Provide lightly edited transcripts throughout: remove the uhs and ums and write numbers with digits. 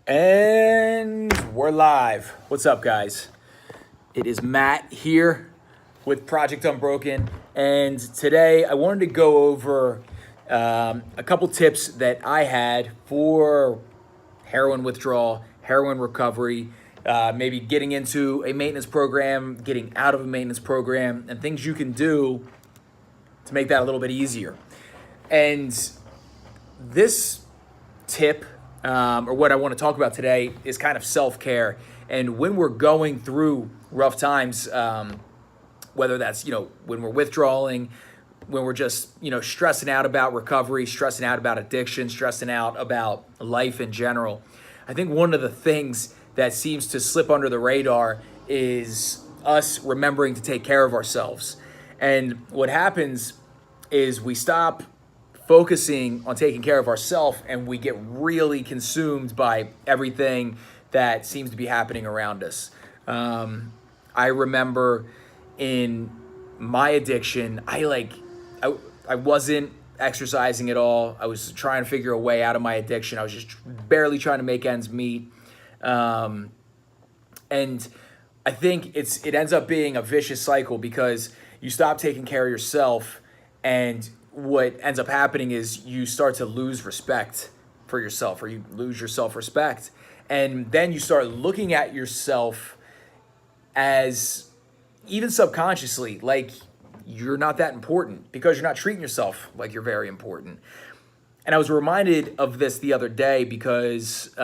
And we're live. What's up, guys? It is Matt here with Project Unbroken. And today I wanted to go over a couple tips that I had for heroin withdrawal, heroin recovery, maybe getting into a maintenance program, getting out of a maintenance program, and things you can do to make that a little bit easier. And this tip, or what I want to talk about today, is kind of self-care. And when we're going through rough times, whether that's, when we're withdrawing, when we're just, stressing out about recovery, stressing out about addiction, stressing out about life in general, I think one of the things that seems to slip under the radar is us remembering to take care of ourselves. And what happens is we stop focusing on taking care of ourselves and we get really consumed by everything that seems to be happening around us. I remember in my addiction, I wasn't exercising at all. I was trying to figure a way out of my addiction. I was just barely trying to make ends meet. And I think it ends up being a vicious cycle because you stop taking care of yourself, and what ends up happening is you start to lose respect for yourself, or you lose your self-respect. And then you start looking at yourself as, even subconsciously, like you're not that important because you're not treating yourself like you're very important. And I was reminded of this the other day because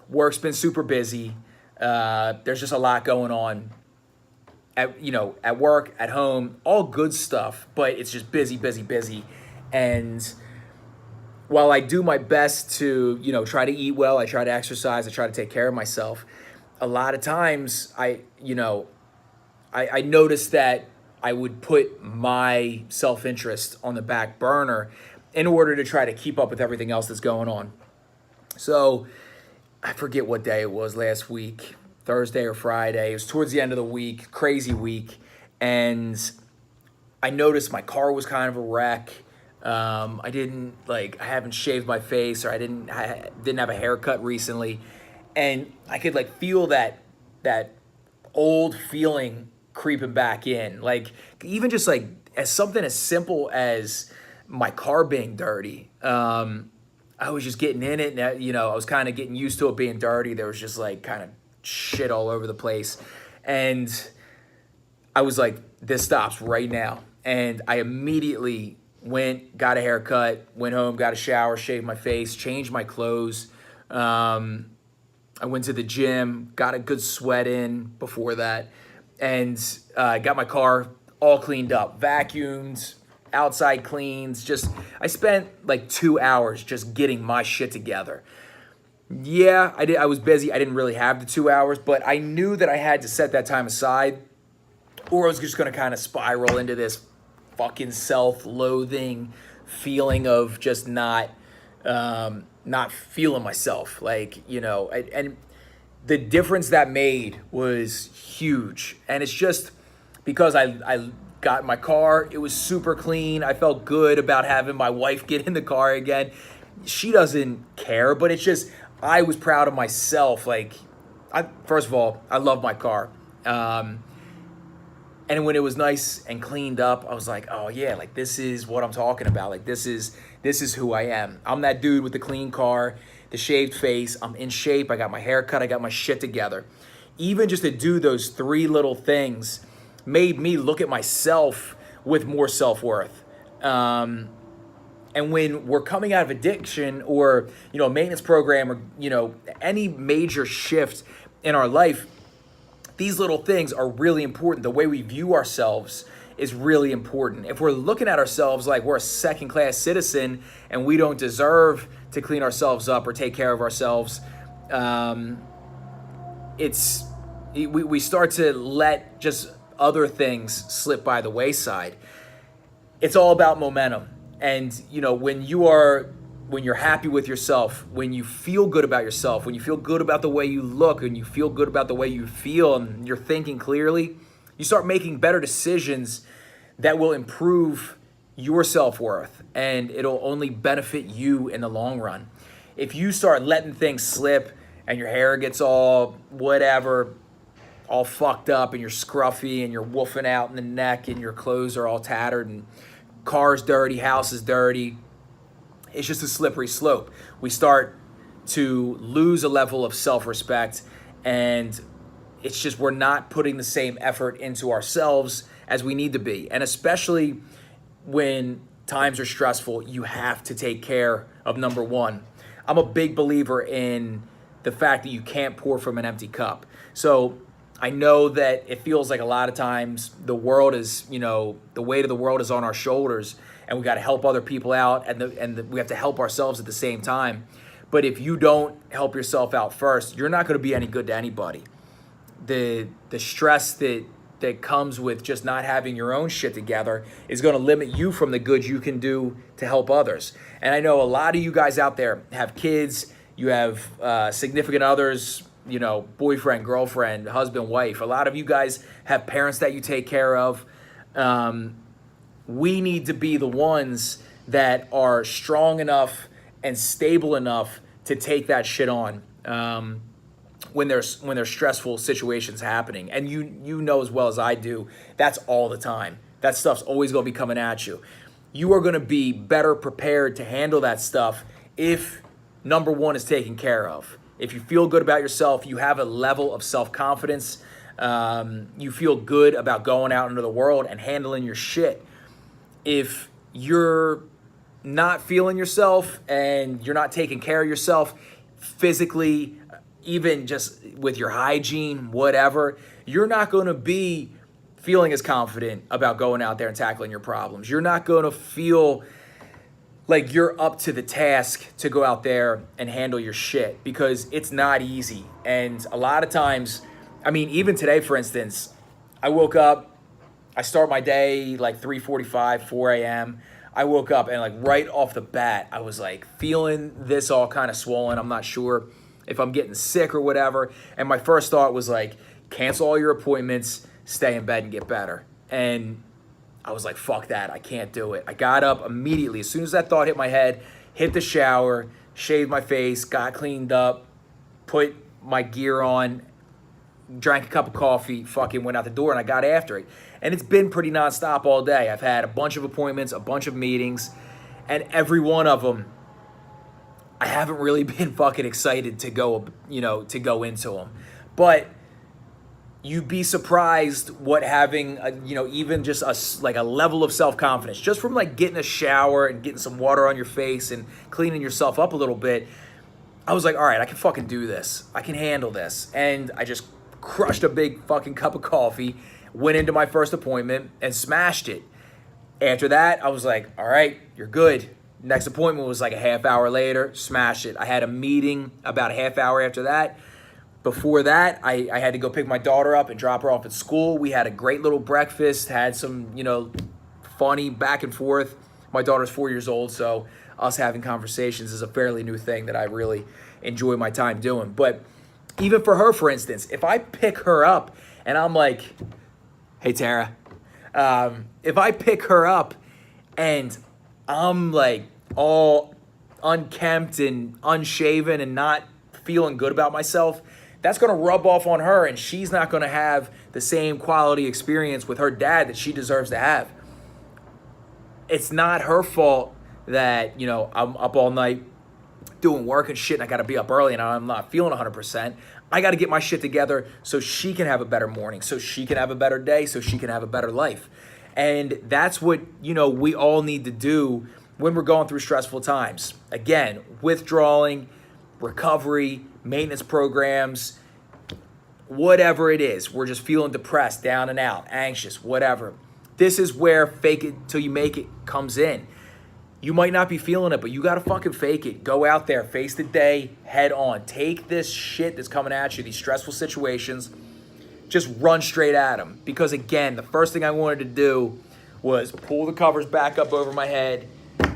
work's been super busy. There's just a lot going on at work, at home, all good stuff, but it's just busy. And while I do my best to, try to eat well, I try to exercise, I try to take care of myself, a lot of times I noticed that I would put my self-interest on the back burner in order to try to keep up with everything else that's going on. So I forget what day it was last week, Thursday or Friday. It was towards the end of the week, crazy week. And I noticed my car was kind of a wreck. I haven't shaved my face, or I didn't have a haircut recently. And I could feel that old feeling creeping back in. Even just as something as simple as my car being dirty. I was just getting in it, and I was kind of getting used to it being dirty. There was just kind of shit all over the place. And I was like, this stops right now. And I immediately got a haircut, went home, got a shower, shaved my face, changed my clothes. I went to the gym, got a good sweat in before that, and got my car all cleaned up, vacuumed, outside cleans. I spent 2 hours just getting my shit together. Yeah, I was busy. I didn't really have the 2 hours, but I knew that I had to set that time aside, or I was just going to kind of spiral into this fucking self-loathing feeling of just not feeling myself. And the difference that made was huge. And it's just because I got in my car, it was super clean. I felt good about having my wife get in the car again. She doesn't care, but it's just, I was proud of myself. First of all, I love my car. And when it was nice and cleaned up, I was like, oh yeah, this is what I'm talking about. This is who I am. I'm that dude with the clean car, the shaved face. I'm in shape. I got my hair cut. I got my shit together. Even just to do those 3 little things made me look at myself with more self-worth. And when we're coming out of addiction, or, a maintenance program, or, any major shift in our life, these little things are really important. The way we view ourselves is really important. If we're looking at ourselves like we're a second-class citizen and we don't deserve to clean ourselves up or take care of ourselves, we start to let just other things slip by the wayside. It's all about momentum. And, when you're happy with yourself, when you feel good about yourself, when you feel good about the way you look, and you feel good about the way you feel, and you're thinking clearly, you start making better decisions that will improve your self-worth, and it'll only benefit you in the long run. If you start letting things slip, and your hair gets all whatever, all fucked up, and you're scruffy and you're woofing out in the neck and your clothes are all tattered and car's dirty, house is dirty. It's just a slippery slope. We start to lose a level of self-respect, and it's just we're not putting the same effort into ourselves as we need to be. And especially when times are stressful, you have to take care of number one. I'm a big believer in the fact that you can't pour from an empty cup. So I know that it feels like a lot of times the world is, the weight of the world is on our shoulders, and we got to help other people out, and we have to help ourselves at the same time. But if you don't help yourself out first, you're not going to be any good to anybody. The stress that comes with just not having your own shit together is going to limit you from the good you can do to help others. And I know a lot of you guys out there have kids, you have significant others, boyfriend, girlfriend, husband, wife. A lot of you guys have parents that you take care of. We need to be the ones that are strong enough and stable enough to take that shit on when there's stressful situations happening. And you know as well as I do, that's all the time. That stuff's always going to be coming at you. You are going to be better prepared to handle that stuff if number one is taken care of. If you feel good about yourself, you have a level of self-confidence, you feel good about going out into the world and handling your shit. If you're not feeling yourself and you're not taking care of yourself physically, even just with your hygiene, whatever, you're not going to be feeling as confident about going out there and tackling your problems. You're not going to feel like you're up to the task to go out there and handle your shit, because it's not easy. And a lot of times, even today, for instance, I woke up, I start my day like 3:45, 4 a.m. I woke up and right off the bat, I was feeling this all kind of swollen. I'm not sure if I'm getting sick or whatever. And my first thought was cancel all your appointments, stay in bed and get better. And I was like, fuck that, I can't do it. I got up immediately. As soon as that thought hit my head, hit the shower, shaved my face, got cleaned up, put my gear on, drank a cup of coffee, fucking went out the door, and I got after it. And it's been pretty nonstop all day. I've had a bunch of appointments, a bunch of meetings, and every one of them, I haven't really been fucking excited to go, to go into them. But you'd be surprised what having, even just a level of self-confidence, just from getting a shower and getting some water on your face and cleaning yourself up a little bit. I was like, all right, I can fucking do this. I can handle this. And I just crushed a big fucking cup of coffee, went into my first appointment and smashed it. After that, I was like, all right, you're good. Next appointment was a half hour later, smashed it. I had a meeting about a half hour after that. Before that, I had to go pick my daughter up and drop her off at school. We had a great little breakfast, had some, funny back and forth. My daughter's 4 years old, so us having conversations is a fairly new thing that I really enjoy my time doing. But even for her, for instance, if I pick her up and I'm like, hey, Tara, if I pick her up and I'm all unkempt and unshaven and not feeling good about myself, that's going to rub off on her, and she's not going to have the same quality experience with her dad that she deserves to have. It's not her fault that, I'm up all night doing work and shit, and I got to be up early and I'm not feeling 100%. I got to get my shit together so she can have a better morning, so she can have a better day, so she can have a better life. And that's what, we all need to do when we're going through stressful times. Again, withdrawing, recovery, maintenance programs, whatever it is. We're just feeling depressed, down and out, anxious, whatever. This is where fake it till you make it comes in. You might not be feeling it, but you got to fucking fake it. Go out there, face the day, head on. Take this shit that's coming at you, these stressful situations, just run straight at them. Because again, the first thing I wanted to do was pull the covers back up over my head,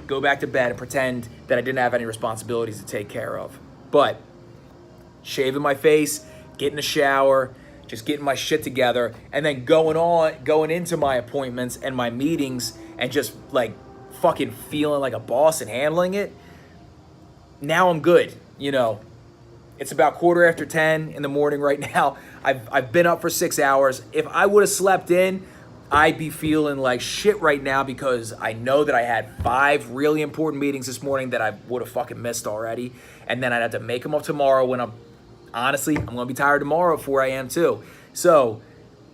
go back to bed and pretend that I didn't have any responsibilities to take care of. But shaving my face, getting a shower, just getting my shit together, and then going into my appointments and my meetings and just fucking feeling like a boss and handling it. Now I'm good, It's about 10:15 in the morning right now. I've been up for 6 hours. If I would have slept in, I'd be feeling like shit right now because I know that I had 5 really important meetings this morning that I would have fucking missed already. And then I'd have to make them up tomorrow when honestly, I'm going to be tired tomorrow at 4 a.m. too. So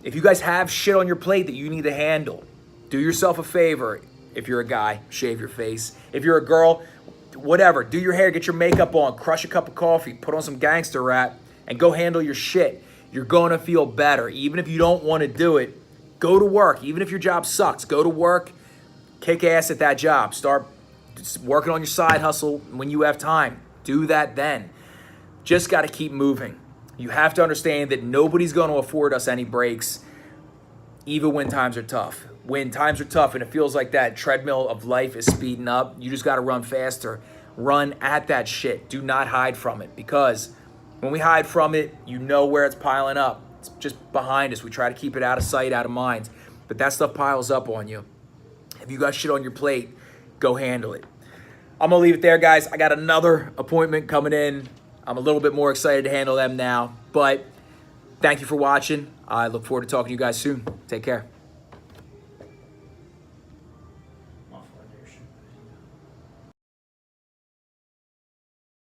if you guys have shit on your plate that you need to handle, do yourself a favor. If you're a guy, shave your face. If you're a girl, whatever, do your hair, get your makeup on, crush a cup of coffee, put on some gangster rap, and go handle your shit. You're going to feel better. Even if you don't want to do it, go to work. Even if your job sucks, go to work, kick ass at that job. Start working on your side hustle when you have time. Do that then. Just got to keep moving. You have to understand that nobody's going to afford us any breaks, even when times are tough. When times are tough and it feels like that treadmill of life is speeding up, you just got to run faster. Run at that shit. Do not hide from it, because when we hide from it, you know where it's piling up. It's just behind us. We try to keep it out of sight, out of mind, but that stuff piles up on you. If you got shit on your plate, go handle it. I'm going to leave it there, guys. I got another appointment coming in. I'm a little bit more excited to handle them now, but thank you for watching. I look forward to talking to you guys soon. Take care.